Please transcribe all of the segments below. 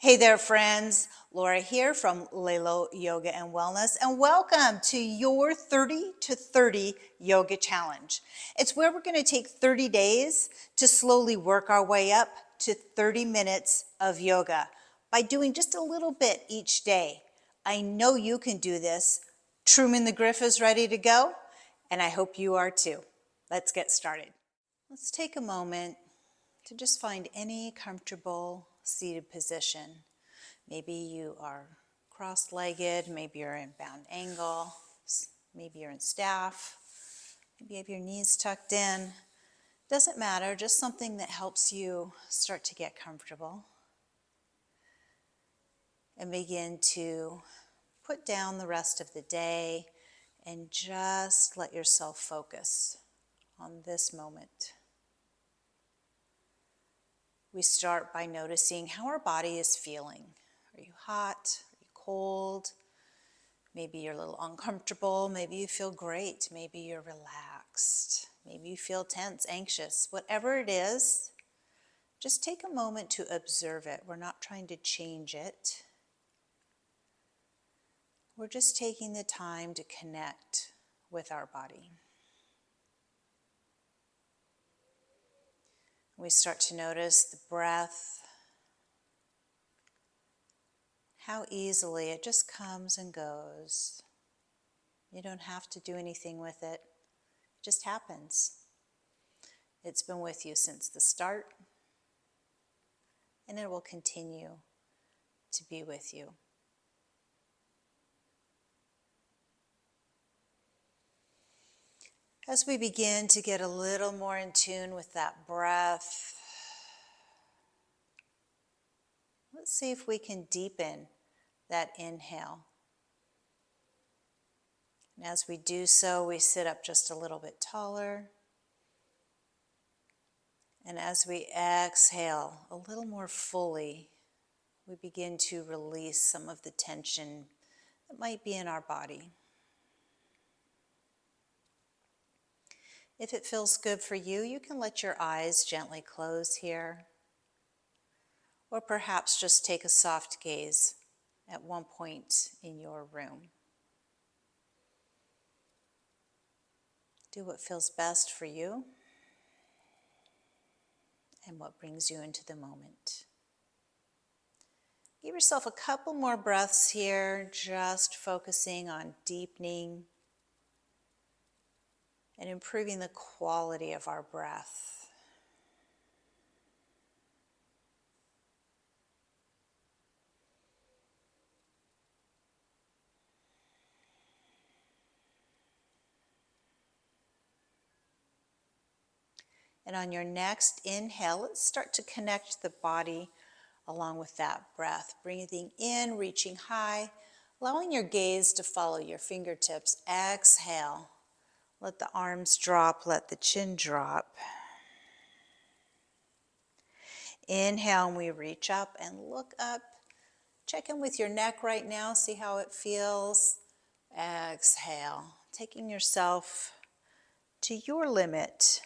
Hey there, friends. Laura here from Lelo Yoga and Wellness, and welcome to your 30 to 30 Yoga Challenge. It's where we're going to take 30 days to slowly work our way up to 30 minutes of yoga by doing just a little bit each day. I know you can do this. Truman the Griff is ready to go, and I hope you are too. Let's get started. Let's take a moment to just find any comfortable seated position. Maybe you are cross-legged, maybe you're in bound angle, maybe you're in staff, maybe you have your knees tucked in. Doesn't matter, just something that helps you start to get comfortable. And begin to put down the rest of the day and just let yourself focus on this moment. We start by noticing how our body is feeling. Are you hot? Are you cold? Maybe you're a little uncomfortable. Maybe you feel great. Maybe you're relaxed. Maybe you feel tense, anxious. Whatever it is, just take a moment to observe it. We're not trying to change it. We're just taking the time to connect with our body. We start to notice the breath, how easily it just comes and goes. You don't have to do anything with it. It just happens. It's been with you since the start, and it will continue to be with you. As we begin to get a little more in tune with that breath, let's see if we can deepen that inhale. And as we do so, we sit up just a little bit taller. And as we exhale a little more fully, we begin to release some of the tension that might be in our body. If it feels good for you, you can let your eyes gently close here. Or perhaps just take a soft gaze at one point in your room. Do what feels best for you and what brings you into the moment. Give yourself a couple more breaths here, just focusing on deepening and improving the quality of our breath. And on your next inhale, let's start to connect the body along with that breath. Breathing in, reaching high, allowing your gaze to follow your fingertips. Exhale. Let the arms drop, let the chin drop. Inhale, and we reach up and look up. Check in with your neck right now, see how it feels. Exhale, taking yourself to your limit,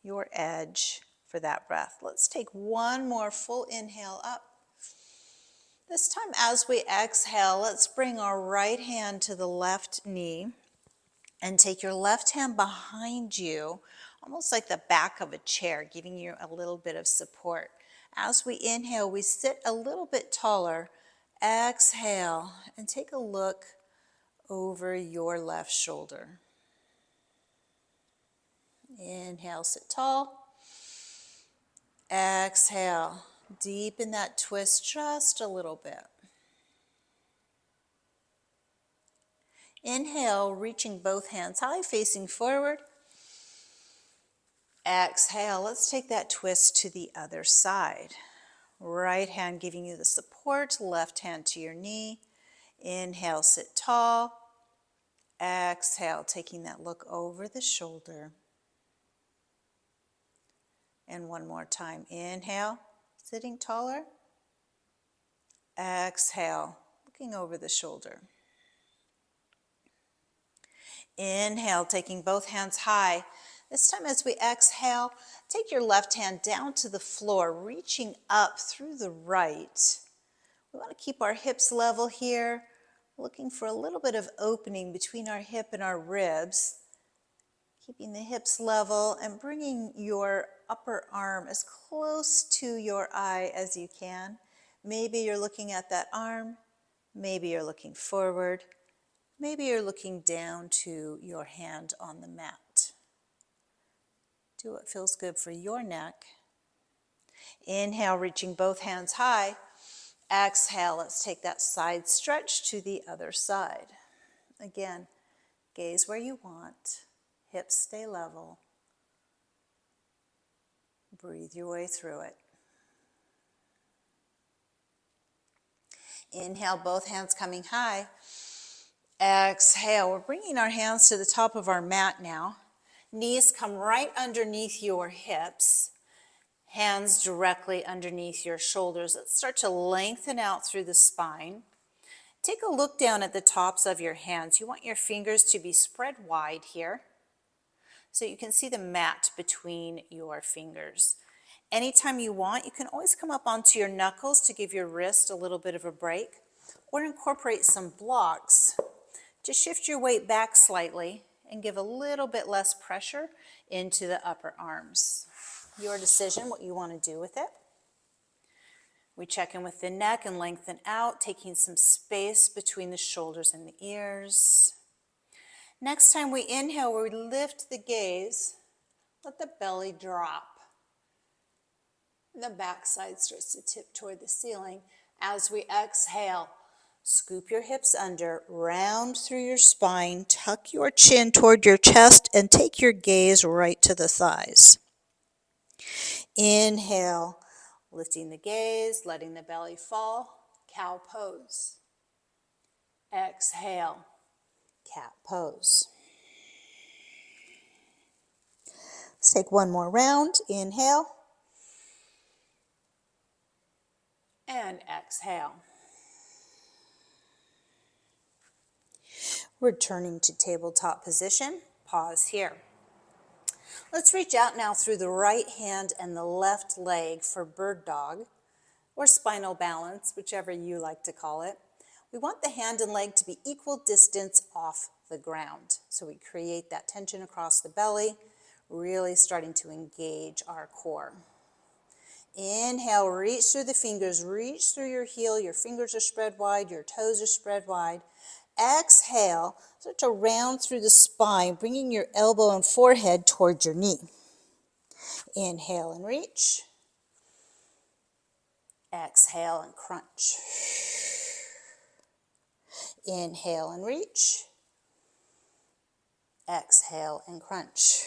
your edge for that breath. Let's take one more full inhale up. This time as we exhale, let's bring our right hand to the left knee and take your left hand behind you, almost like the back of a chair, giving you a little bit of support. As we inhale, we sit a little bit taller. Exhale, and take a look over your left shoulder. Inhale, sit tall. Exhale, deepen that twist just a little bit. Inhale, reaching both hands high, facing forward. Exhale, let's take that twist to the other side. Right hand giving you the support, left hand to your knee. Inhale, sit tall. Exhale, taking that look over the shoulder. And one more time. Inhale, sitting taller. Exhale, looking over the shoulder. Inhale, taking both hands high. This time as we exhale, take your left hand down to the floor, reaching up through the right. We want to keep our hips level here, looking for a little bit of opening between our hip and our ribs. Keeping the hips level and bringing your upper arm as close to your eye as you can. Maybe you're looking at that arm, maybe you're looking forward, maybe you're looking down to your hand on the mat. Do what feels good for your neck. Inhale, reaching both hands high. Exhale, let's take that side stretch to the other side. Again, gaze where you want. Hips stay level. Breathe your way through it. Inhale, both hands coming high. Exhale, we're bringing our hands to the top of our mat now. Knees come right underneath your hips. Hands directly underneath your shoulders. Let's start to lengthen out through the spine. Take a look down at the tops of your hands. You want your fingers to be spread wide here, so you can see the mat between your fingers. Anytime you want, you can always come up onto your knuckles to give your wrist a little bit of a break, or incorporate some blocks to shift your weight back slightly and give a little bit less pressure into the upper arms. Your decision what you want to do with it. We check in with the neck and lengthen out, taking some space between the shoulders and the ears. Next time we inhale, we lift the gaze, let the belly drop. The backside starts to tip toward the ceiling. As we exhale, scoop your hips under, round through your spine, tuck your chin toward your chest, and take your gaze right to the thighs. Inhale, lifting the gaze, letting the belly fall, cow pose. Exhale, cat pose. Let's take one more round. Inhale. And exhale. Returning to tabletop position. Pause here. Let's reach out now through the right hand and the left leg for bird dog, or spinal balance, whichever you like to call it. We want the hand and leg to be equal distance off the ground. So we create that tension across the belly, really starting to engage our core. Inhale, reach through the fingers, reach through your heel, your fingers are spread wide, your toes are spread wide. Exhale, start to round through the spine, bringing your elbow and forehead towards your knee. Inhale and reach. Exhale and crunch. Inhale and reach. Exhale and crunch.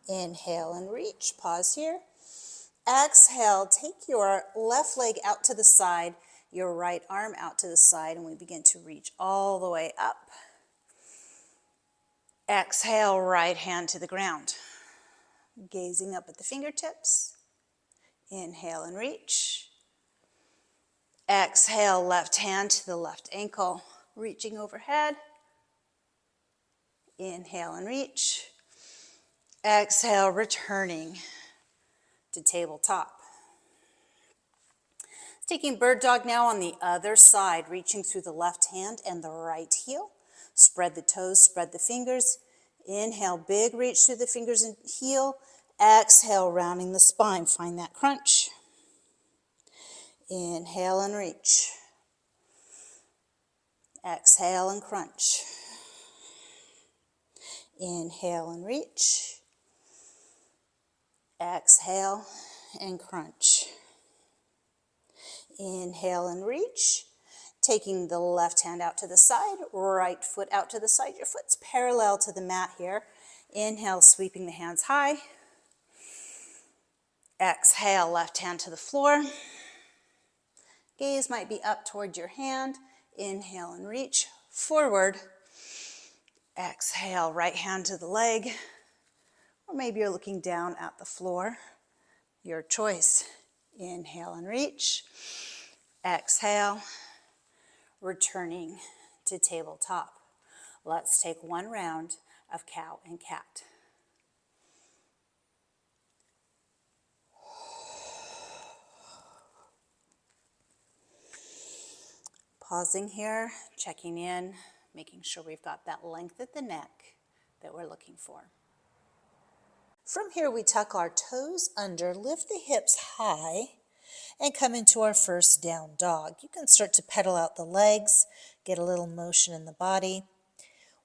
Inhale and reach. Pause here. Exhale, take your left leg out to the side, your right arm out to the side, and we begin to reach all the way up. Exhale, right hand to the ground. Gazing up at the fingertips. Inhale and reach. Exhale, left hand to the left ankle, reaching overhead. Inhale and reach. Exhale, returning to tabletop. Taking bird dog now on the other side, reaching through the left hand and the right heel. Spread the toes, spread the fingers. Inhale, big reach through the fingers and heel. Exhale, rounding the spine. Find that crunch. Inhale and reach. Exhale and crunch. Inhale and reach. Exhale and crunch. Inhale and reach. Taking the left hand out to the side, right foot out to the side. Your foot's parallel to the mat here. Inhale, sweeping the hands high. Exhale, left hand to the floor. Gaze might be up toward your hand. Inhale and reach forward. Exhale, right hand to the leg. Or maybe you're looking down at the floor. Your choice. Inhale and reach. Exhale. Returning to tabletop. Let's take one round of cow and cat. Pausing here, checking in, making sure we've got that length at the neck that we're looking for. From here, we tuck our toes under, lift the hips high, and come into our first down dog. You can start to pedal out the legs, get a little motion in the body.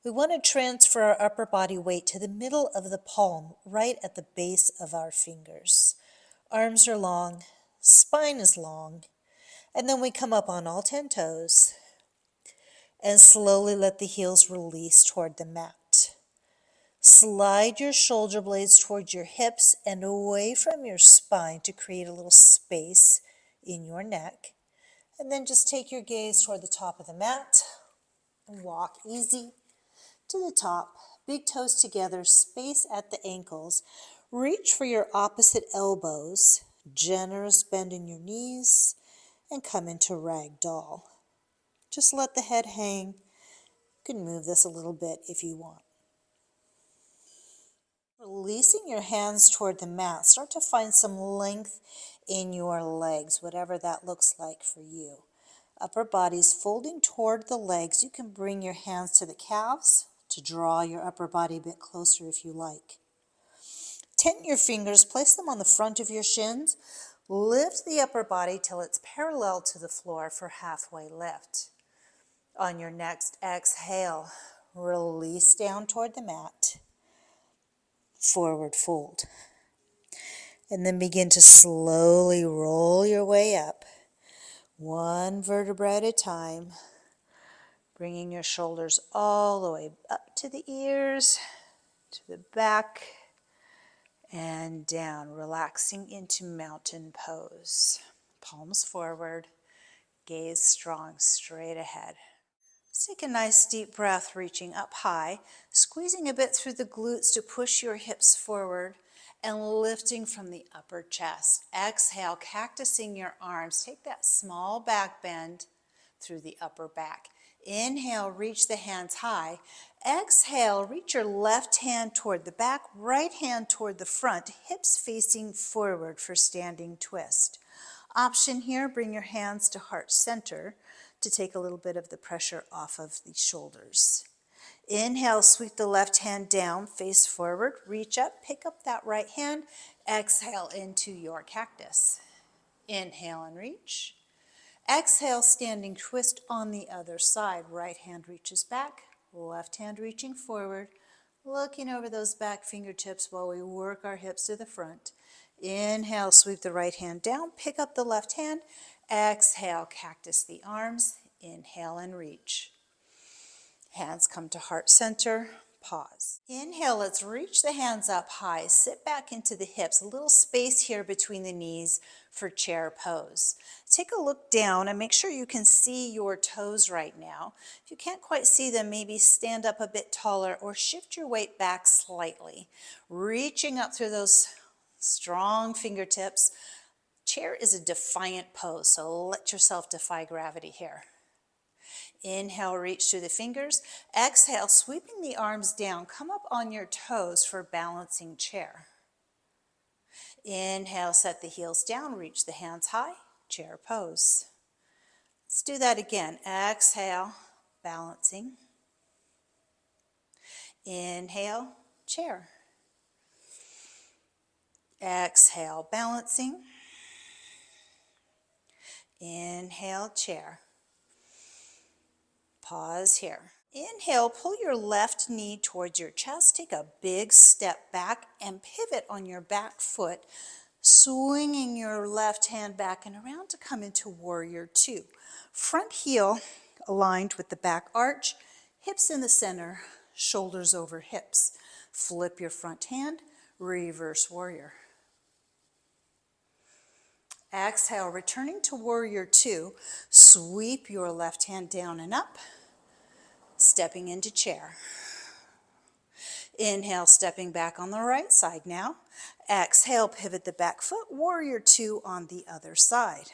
We want to transfer our upper body weight to the middle of the palm, right at the base of our fingers. Arms are long, spine is long, and then we come up on all 10 toes and slowly let the heels release toward the mat. Slide your shoulder blades towards your hips and away from your spine to create a little space in your neck. And then just take your gaze toward the top of the mat and walk easy to the top. Big toes together, space at the ankles. Reach for your opposite elbows, generous bend in your knees, and come into ragdoll. Just let the head hang. You can move this a little bit if you want. Releasing your hands toward the mat, start to find some length in your legs, whatever that looks like for you. Upper body's folding toward the legs. You can bring your hands to the calves to draw your upper body a bit closer if you like. Tent your fingers, place them on the front of your shins. Lift the upper body till it's parallel to the floor for halfway lift. On your next exhale, release down toward the mat. Forward fold. And then begin to slowly roll your way up, one vertebra at a time, bringing your shoulders all the way up to the ears, to the back, and down, relaxing into mountain pose. Palms forward, gaze strong, straight ahead. Let's take a nice deep breath, reaching up high, squeezing a bit through the glutes to push your hips forward and lifting from the upper chest. Exhale, cactusing your arms. Take that small back bend through the upper back. Inhale, reach the hands high. Exhale, reach your left hand toward the back, right hand toward the front, hips facing forward for standing twist. Option here, bring your hands to heart center to take a little bit of the pressure off of the shoulders. Inhale, sweep the left hand down, face forward, reach up, pick up that right hand. Exhale into your cactus. Inhale and reach. Exhale, standing twist on the other side. Right hand reaches back, left hand reaching forward, looking over those back fingertips while we work our hips to the front. Inhale, sweep the right hand down, pick up the left hand. Exhale, cactus the arms. Inhale and reach. Hands come to heart center, pause. Inhale, let's reach the hands up high, sit back into the hips, a little space here between the knees for chair pose. Take a look down and make sure you can see your toes right now. If you can't quite see them, maybe stand up a bit taller or shift your weight back slightly. Reaching up through those strong fingertips. Chair is a defiant pose, so let yourself defy gravity here. Inhale, reach through the fingers. Exhale, sweeping the arms down. Come up on your toes for balancing chair. Inhale, set the heels down. Reach the hands high. Chair pose. Let's do that again. Exhale, balancing. Inhale, chair. Exhale, balancing. Inhale, chair. Pause here. Inhale, pull your left knee towards your chest. Take a big step back and pivot on your back foot, swinging your left hand back and around to come into warrior two. Front heel aligned with the back arch, hips in the center, shoulders over hips. Flip your front hand, reverse warrior. Exhale, returning to warrior two, sweep your left hand down and up, stepping into chair. Inhale, stepping back on the right side now. Exhale, pivot the back foot, warrior two on the other side.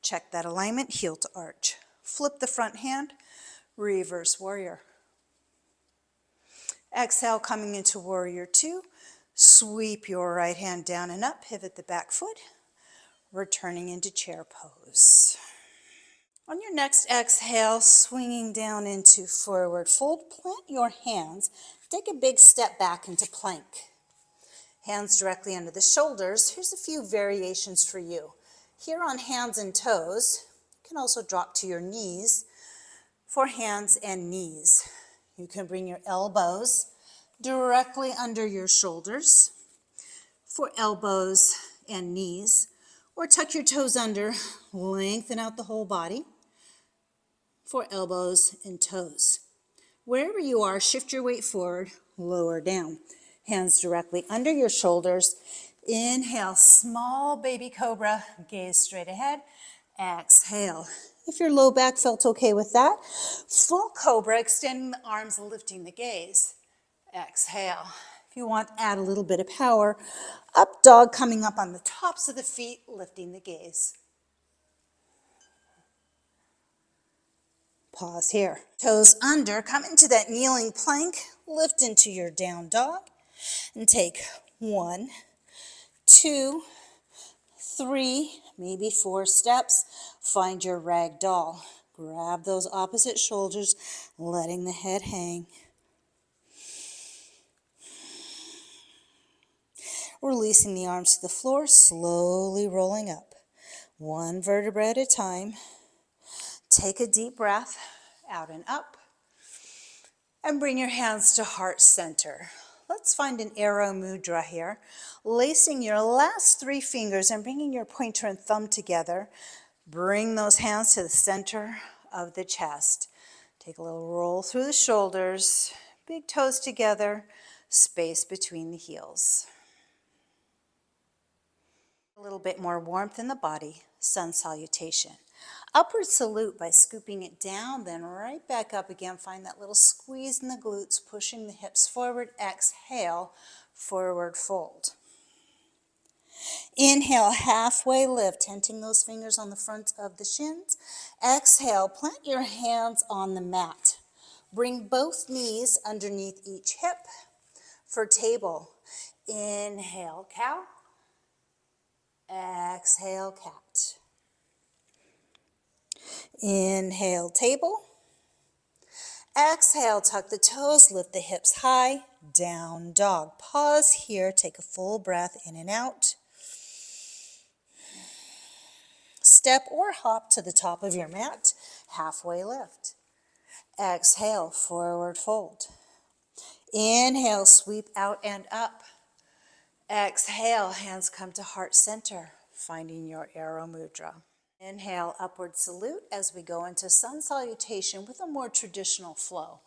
Check that alignment, heel to arch. Flip the front hand, reverse warrior. Exhale, coming into warrior two, sweep your right hand down and up, pivot the back foot, returning into chair pose. On your next exhale, swinging down into forward fold, plant your hands. Take a big step back into plank. Hands directly under the shoulders. Here's a few variations for you. Here on hands and toes, you can also drop to your knees for hands and knees. You can bring your elbows directly under your shoulders for elbows and knees, or tuck your toes under, lengthen out the whole body for elbows and toes. Wherever you are, shift your weight forward, lower down. Hands directly under your shoulders. Inhale, small baby cobra, gaze straight ahead. Exhale. If your low back felt okay with that, full cobra, extending the arms, lifting the gaze. Exhale. If you want, add a little bit of power. Up dog, coming up on the tops of the feet, lifting the gaze. Pause here. Toes under, come into that kneeling plank, lift into your down dog, and take 1, 2, 3, maybe 4 steps. Find your rag doll. Grab those opposite shoulders, letting the head hang. Releasing the arms to the floor, slowly rolling up. 1 vertebra at a time. Take a deep breath, out and up. And bring your hands to heart center. Let's find an arrow mudra here. Lacing your last 3 fingers and bringing your pointer and thumb together. Bring those hands to the center of the chest. Take a little roll through the shoulders, big toes together, space between the heels. A little bit more warmth in the body, sun salutation. Upward salute by scooping it down, then right back up again. Find that little squeeze in the glutes, pushing the hips forward. Exhale, forward fold. Inhale, halfway lift, tenting those fingers on the front of the shins. Exhale, plant your hands on the mat. Bring both knees underneath each hip for table. Inhale, cow. Exhale, cat. Inhale, table. Exhale, tuck the toes, lift the hips high, down dog. Pause here, take a full breath in and out. Step or hop to the top of your mat, halfway lift. Exhale, forward fold. Inhale, sweep out and up. Exhale, hands come to heart center, finding your arrow mudra. Inhale, upward salute as we go into sun salutation with a more traditional flow.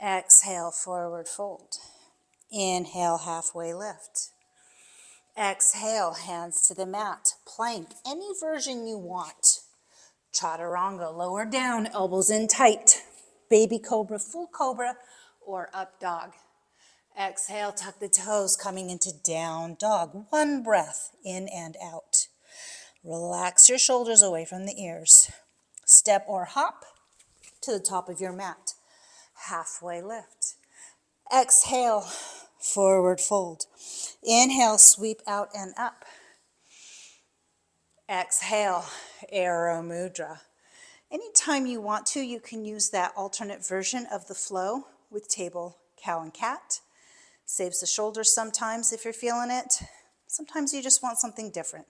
Exhale, forward fold. Inhale, halfway lift. Exhale, hands to the mat. Plank, any version you want. Chaturanga, lower down, elbows in tight. Baby cobra, full cobra, or up dog. Exhale, tuck the toes, coming into down dog. 1 breath, in and out. Relax your shoulders away from the ears. Step or hop to the top of your mat. Halfway lift. Exhale, forward fold. Inhale, sweep out and up. Exhale, arrow mudra. Anytime you want to, you can use that alternate version of the flow with table, cow, and cat. Saves the shoulders sometimes if you're feeling it. Sometimes you just want something different.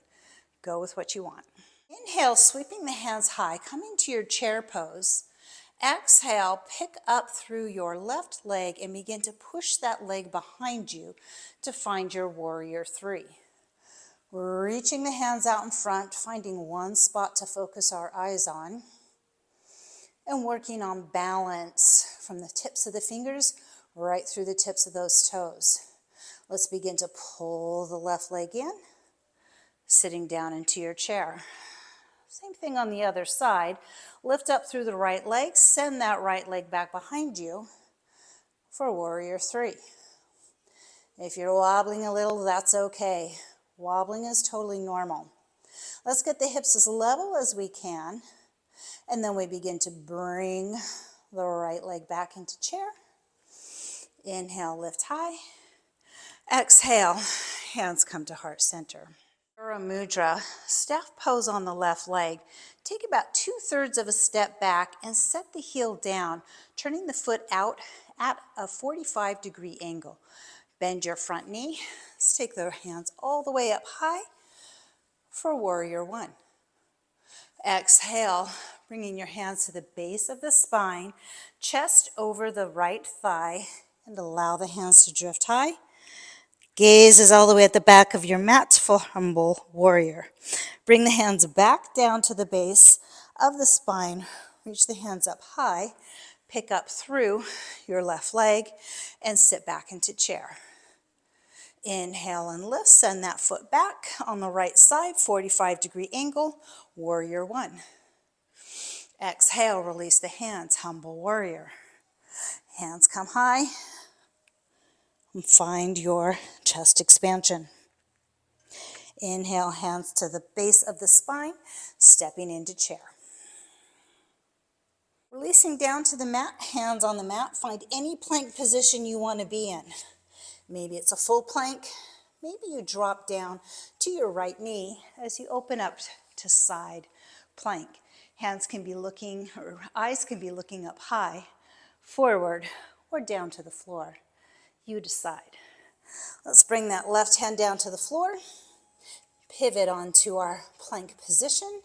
Go with what you want. Inhale, sweeping the hands high, coming to your chair pose. Exhale, pick up through your left leg and begin to push that leg behind you to find your warrior 3. Reaching the hands out in front, finding one spot to focus our eyes on, and working on balance from the tips of the fingers right through the tips of those toes. Let's begin to pull the left leg in, sitting down into your chair. Same thing on the other side. Lift up through the right leg, send that right leg back behind you for warrior 3. If you're wobbling a little, that's okay. Wobbling is totally normal. Let's get the hips as level as we can, and then we begin to bring the right leg back into chair. Inhale, lift high. Exhale, hands come to heart center. Ura Mudra, staff pose on the left leg. Take about 2/3 of a step back and set the heel down, turning the foot out at a 45-degree angle. Bend your front knee. Let's take the hands all the way up high for Warrior One. Exhale, bringing your hands to the base of the spine, chest over the right thigh, and allow the hands to drift high. Gaze is all the way at the back of your mat for Humble Warrior. Bring the hands back down to the base of the spine. Reach the hands up high. Pick up through your left leg and sit back into chair. Inhale and lift. Send that foot back on the right side, 45-degree angle, Warrior One. Exhale, release the hands, Humble Warrior. Hands come high and find your chest expansion. Inhale, hands to the base of the spine, stepping into chair. Releasing down to the mat, hands on the mat. Find any plank position you want to be in. Maybe it's a full plank. Maybe you drop down to your right knee as you open up to side plank. Hands can be looking, or eyes can be looking up high, forward, or down to the floor. You decide. Let's bring that left hand down to the floor. Pivot onto our plank position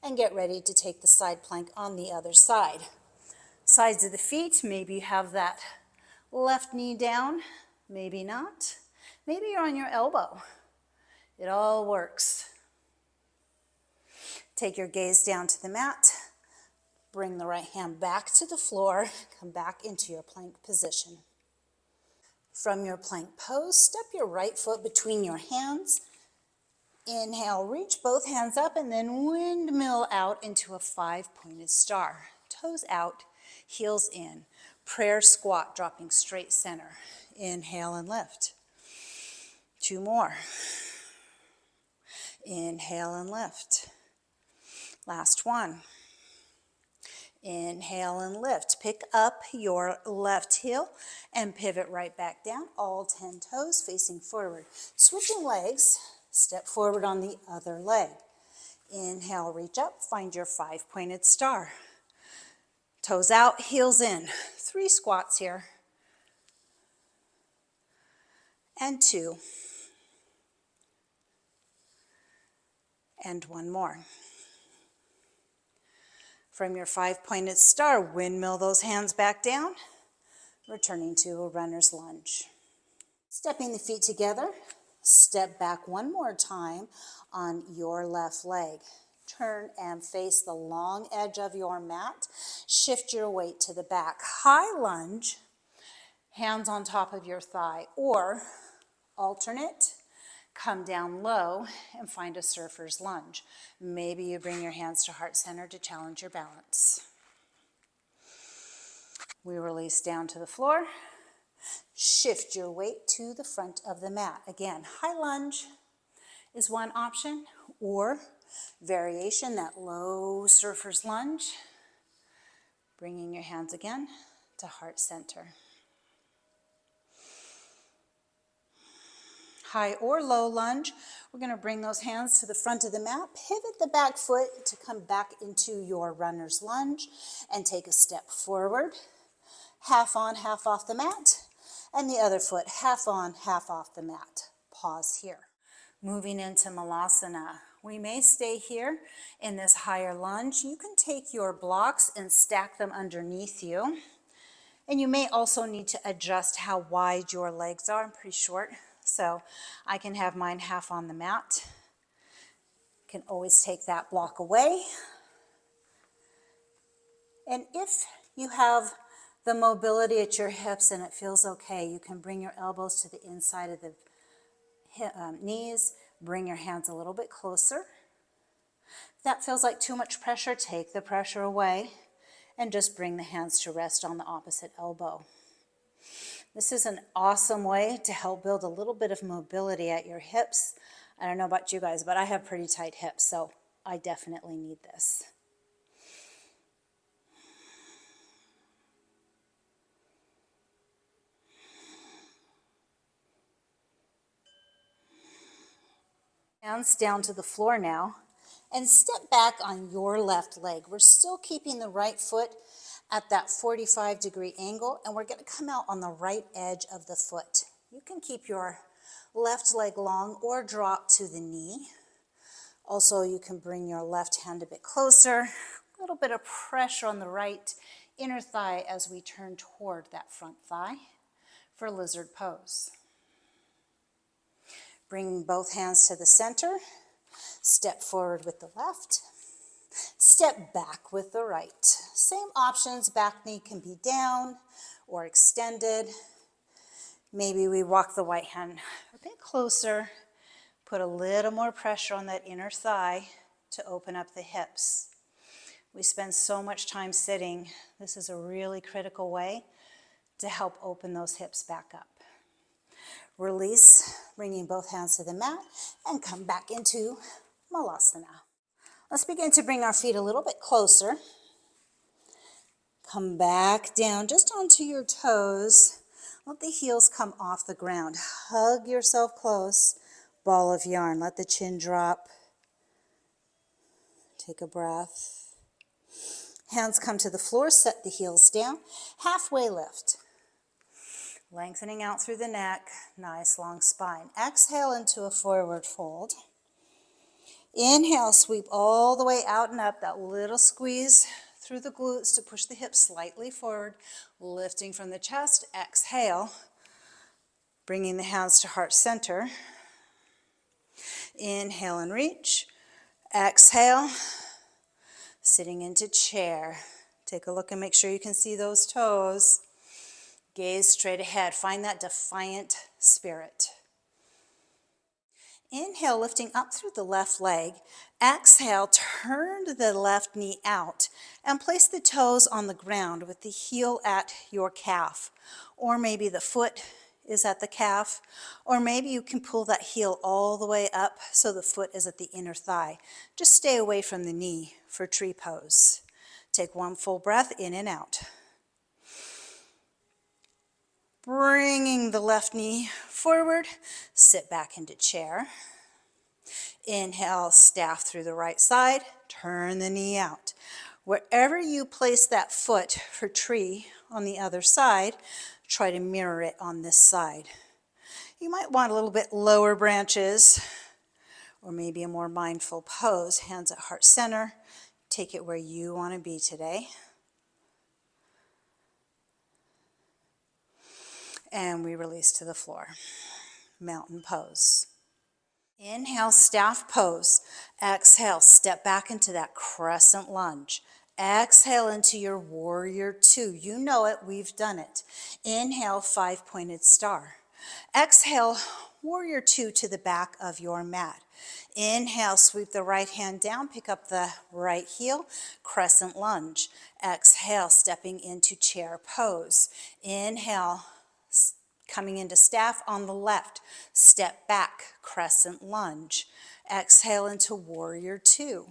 and get ready to take the side plank on the other side. Sides of the feet, maybe you have that left knee down, maybe not. Maybe you're on your elbow. It all works. Take your gaze down to the mat. Bring the right hand back to the floor. Come back into your plank position. From your plank pose, step your right foot between your hands. Inhale, reach both hands up and then windmill out into a 5-pointed star. Toes out, heels in. Prayer squat, dropping straight center. Inhale and lift. 2 more. Inhale and lift. Last one. Inhale and lift. Pick up your left heel and pivot right back down. All 10 toes facing forward. Switching legs. Step forward on the other leg. Inhale, reach up, find your 5-pointed star. Toes out, heels in. 3 squats here. And 2. And 1 more. From your 5-pointed star, windmill those hands back down, returning to a runner's lunge. Stepping the feet together. Step back one more time on your left leg. Turn and face the long edge of your mat. Shift your weight to the back. High lunge, hands on top of your thigh, or alternate, come down low and find a surfer's lunge. Maybe you bring your hands to heart center to challenge your balance. We release down to the floor. Shift your weight to the front of the mat. Again, high lunge is one option, or variation, that low surfer's lunge. Bringing your hands again to heart center. High or low lunge, we're going to bring those hands to the front of the mat, pivot the back foot to come back into your runner's lunge, and take a step forward, half on, half off the mat. And the other foot, half on, half off the mat. Pause here. Moving into Malasana. We may stay here in this higher lunge. You can take your blocks and stack them underneath you. And you may also need to adjust how wide your legs are. I'm pretty short, so I can have mine half on the mat. Can always take that block away. And if you have the mobility at your hips and it feels okay, you can bring your elbows to the inside of the knees, bring your hands a little bit closer. If that feels like too much pressure, take the pressure away and just bring the hands to rest on the opposite elbow. This is an awesome way to help build a little bit of mobility at your hips. I don't know about you guys, but I have pretty tight hips, so I definitely need this. hands down to the floor now, and step back on your left leg. We're still keeping the right foot at that 45-degree angle, and we're going to come out on the right edge of the foot. You can keep your left leg long or drop to the knee. Also, you can bring your left hand a bit closer, a little bit of pressure on the right inner thigh as we turn toward that front thigh for lizard pose. Bringing both hands to the center, step forward with the left, step back with the right. Same options, back knee can be down or extended. Maybe we walk the right hand a bit closer, put a little more pressure on that inner thigh to open up the hips. We spend so much time sitting. This is a really critical way to help open those hips back up. Release, bringing both hands to the mat, and come back into Malasana. Let's begin to bring our feet a little bit closer. Come back down just onto your toes. Let the heels come off the ground. Hug yourself close. Ball of yarn. Let the chin drop. Take a breath. Hands come to the floor. Set the heels down. Halfway lift. Lengthening out through the neck, nice long spine. Exhale into a forward fold. Inhale, sweep all the way out and up, that little squeeze through the glutes to push the hips slightly forward, lifting from the chest. Exhale, bringing the hands to heart center. Inhale and reach. Exhale, sitting into chair. Take a look and make sure you can see those toes. Gaze straight ahead. Find that defiant spirit. Inhale, lifting up through the left leg. Exhale, turn the left knee out and place the toes on the ground with the heel at your calf. Or maybe the foot is at the calf. Or maybe you can pull that heel all the way up so the foot is at the inner thigh. Just stay away from the knee for tree pose. Take one full breath in and out. Bringing the left knee forward, sit back into chair. Inhale, staff through the right side, turn the knee out. Wherever you place that foot for tree on the other side, try to mirror it on this side. You might want a little bit lower branches, or maybe a more mindful pose, hands at heart center. Take it where you want to be today. And we release to the floor. Mountain pose. Inhale, staff pose. Exhale, step back into that crescent lunge. Exhale into your warrior two. You know it, we've done it. Inhale, five-pointed star. Exhale, warrior two to the back of your mat. Inhale, sweep the right hand down, pick up the right heel, crescent lunge. Exhale, stepping into chair pose. Inhale, coming into staff on the left, step back, crescent lunge. Exhale into warrior two.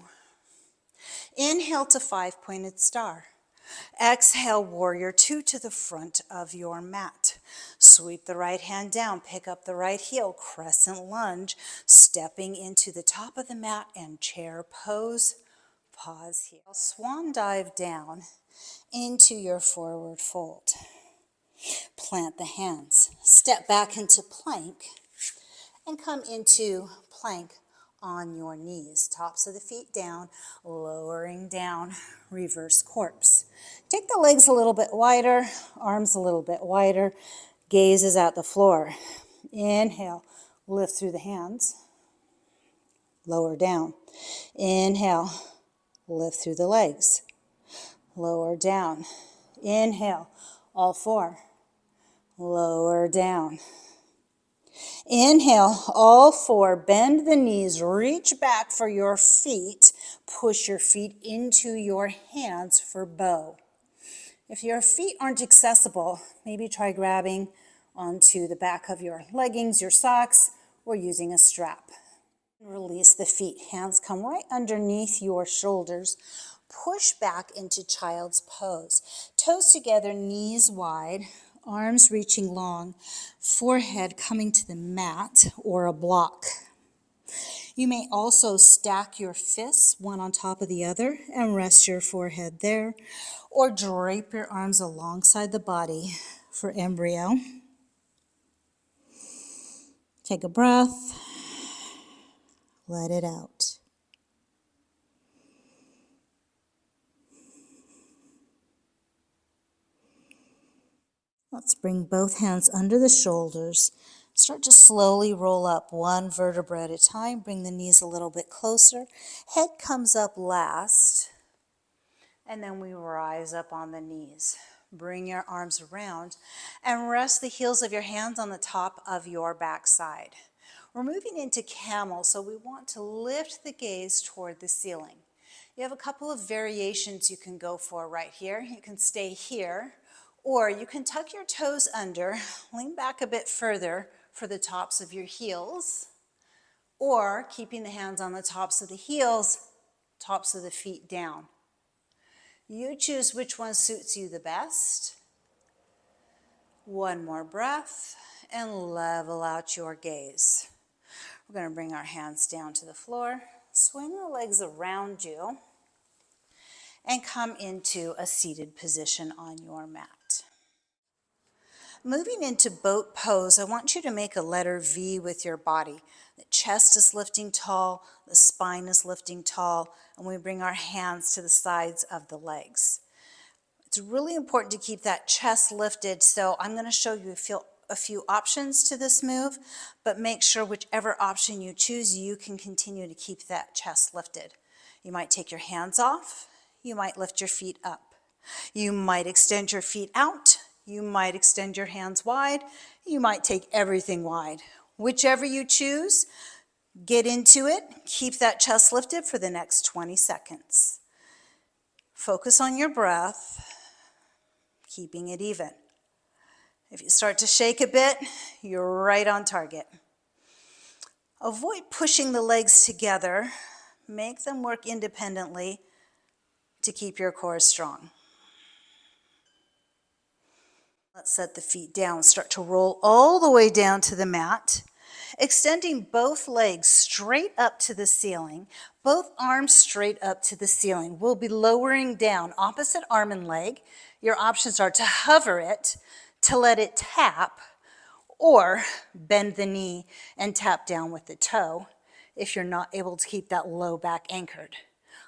Inhale to five-pointed star. Exhale, warrior two to the front of your mat. Sweep the right hand down, pick up the right heel, crescent lunge, stepping into the top of the mat and chair pose. Pause here. Swan dive down into your forward fold. Plant the hands, step back into plank, and come into plank on your knees. Tops of the feet down, lowering down, reverse corpse. Take the legs a little bit wider, arms a little bit wider, gaze is at the floor. Inhale, lift through the hands, lower down. Inhale, lift through the legs, lower down. Inhale, all four. Lower down. Inhale, all four, bend the knees, reach back for your feet, push your feet into your hands for bow. If your feet aren't accessible, maybe try grabbing onto the back of your leggings, your socks, or using a strap. Release the feet, hands come right underneath your shoulders. Push back into child's pose. Toes together, knees wide. Arms reaching long, forehead coming to the mat or a block. You may also stack your fists one on top of the other and rest your forehead there, or drape your arms alongside the body for embryo. Take a breath, let it out. Let's bring both hands under the shoulders. Start to slowly roll up one vertebra at a time. Bring the knees a little bit closer. Head comes up last, and then we rise up on the knees. Bring your arms around and rest the heels of your hands on the top of your backside. We're moving into camel, so we want to lift the gaze toward the ceiling. You have a couple of variations you can go for right here. You can stay here, or you can tuck your toes under, lean back a bit further for the tops of your heels, or keeping the hands on the tops of the heels, tops of the feet down. You choose which one suits you the best. One more breath and level out your gaze. We're going to bring our hands down to the floor, swing the legs around you, and come into a seated position on your mat. Moving into boat pose, I want you to make a letter V with your body. The chest is lifting tall, the spine is lifting tall, and we bring our hands to the sides of the legs. It's really important to keep that chest lifted, so I'm going to show you a few options to this move, but make sure whichever option you choose, you can continue to keep that chest lifted. You might take your hands off. You might lift your feet up. You might extend your feet out. You might extend your hands wide. You might take everything wide. Whichever you choose, get into it. Keep that chest lifted for the next 20 seconds. Focus on your breath, keeping it even. If you start to shake a bit, you're right on target. Avoid pushing the legs together. Make them work independently to keep your core strong. Let's set the feet down. Start to roll all the way down to the mat, extending both legs straight up to the ceiling, both arms straight up to the ceiling. We'll be lowering down opposite arm and leg. Your options are to hover it, to let it tap, or bend the knee and tap down with the toe if you're not able to keep that low back anchored.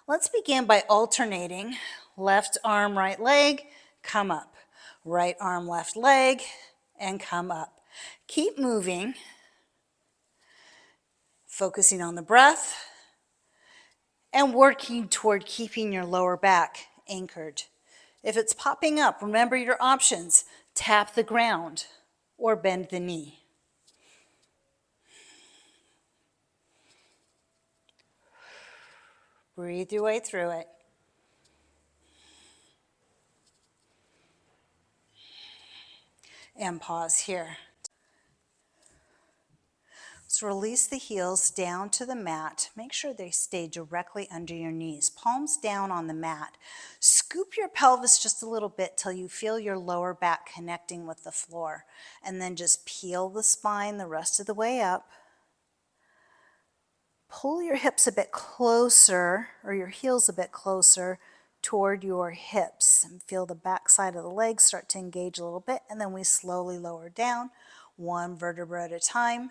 Let's begin by alternating left arm, right leg, come up. Right arm, left leg, and come up. Keep moving, focusing on the breath, and working toward keeping your lower back anchored. If it's popping up, remember your options. Tap the ground or bend the knee. Breathe your way through it. And pause here. So release the heels down to the mat. Make sure they stay directly under your knees. Palms down on the mat. Scoop your pelvis just a little bit till you feel your lower back connecting with the floor. And then just peel the spine the rest of the way up. Pull your hips a bit closer, or your heels a bit closer toward your hips. And feel the back side of the legs start to engage a little bit. And then we slowly lower down, one vertebra at a time,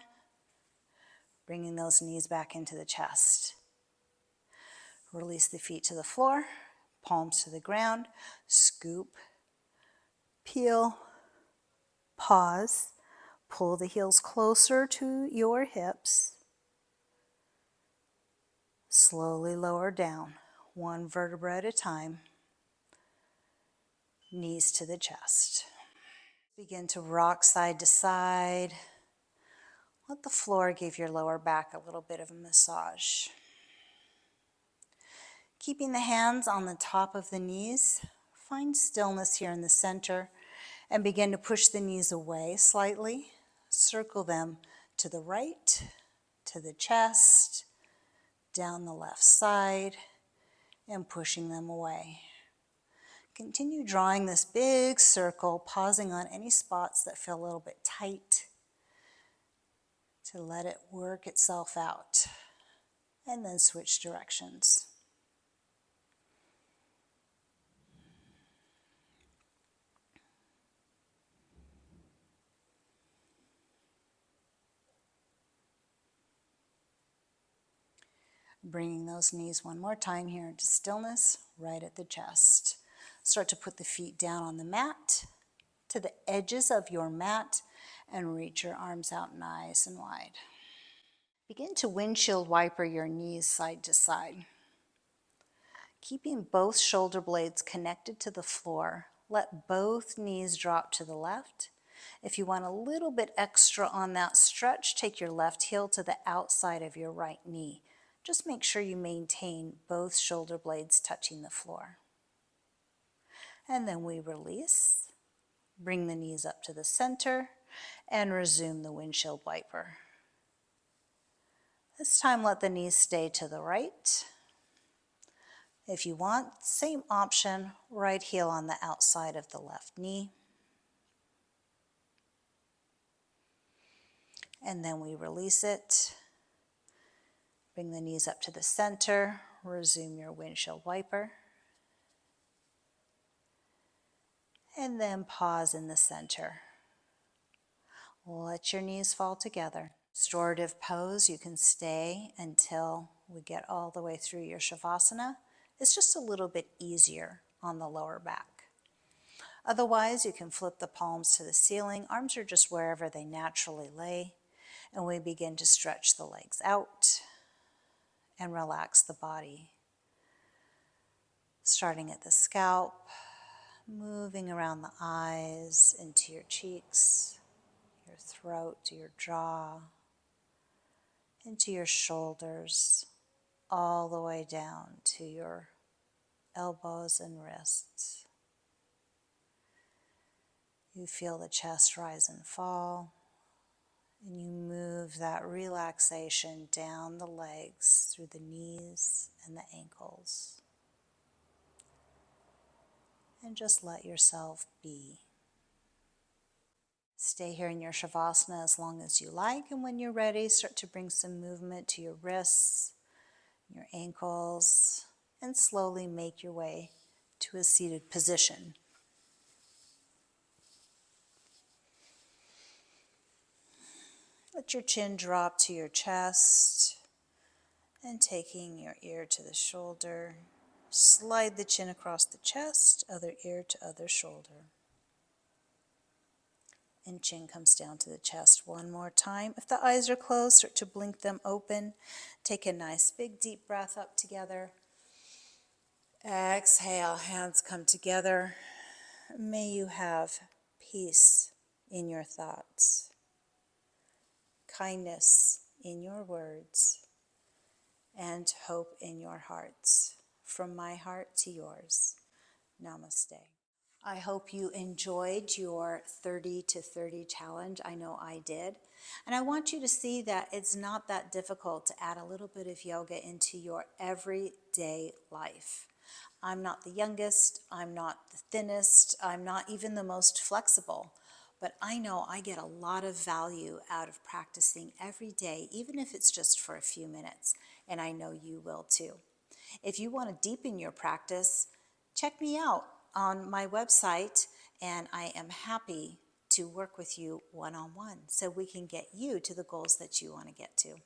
bringing those knees back into the chest. Release the feet to the floor, palms to the ground, scoop, peel, pause, pull the heels closer to your hips. Slowly lower down, one vertebra at a time, knees to the chest. Begin to rock side to side. Let the floor give your lower back a little bit of a massage. Keeping the hands on the top of the knees, find stillness here in the center and begin to push the knees away slightly. Circle them to the right, to the chest, down the left side, and pushing them away. Continue drawing this big circle, pausing on any spots that feel a little bit tight to let it work itself out. and then switch directions. Bringing those knees one more time here into stillness, right at the chest. Start to put the feet down on the mat, to the edges of your mat, and reach your arms out nice and wide. Begin to windshield wiper your knees side to side. Keeping both shoulder blades connected to the floor, let both knees drop to the left. If you want a little bit extra on that stretch, take your left heel to the outside of your right knee. Just make sure you maintain both shoulder blades touching the floor. And then we release, bring the knees up to the center, and resume the windshield wiper. This time let the knees stay to the right. If you want, same option, right heel on the outside of the left knee. And then we release it. Bring the knees up to the center, resume your windshield wiper. And then pause in the center. Let your knees fall together. Restorative pose, you can stay until we get all the way through your Shavasana. It's just a little bit easier on the lower back. Otherwise, you can flip the palms to the ceiling. Arms are just wherever they naturally lay. And we begin to stretch the legs out and relax the body. Starting at the scalp, moving around the eyes, into your cheeks, your throat, your jaw, into your shoulders, all the way down to your elbows and wrists. You feel the chest rise and fall, and you move that relaxation down the legs through the knees and the ankles. And just let yourself be. Stay here in your Shavasana as long as you like, and when you're ready, start to bring some movement to your wrists, your ankles, and slowly make your way to a seated position. Let your chin drop to your chest, and taking your ear to the shoulder, slide the chin across the chest, other ear to other shoulder. And chin comes down to the chest one more time. If the eyes are closed, start to blink them open. Take a nice big deep breath up together. Exhale, hands come together. May you have peace in your thoughts, kindness in your words, and hope in your hearts. From my heart to yours. Namaste. I hope you enjoyed your 30 to 30 challenge. I know I did. And I want you to see that it's not that difficult to add a little bit of yoga into your everyday life. I'm not the youngest, I'm not the thinnest, I'm not even the most flexible, but I know I get a lot of value out of practicing every day, even if it's just for a few minutes, and I know you will too. If you want to deepen your practice, check me out on my website, and I am happy to work with you one-on-one so we can get you to the goals that you want to get to.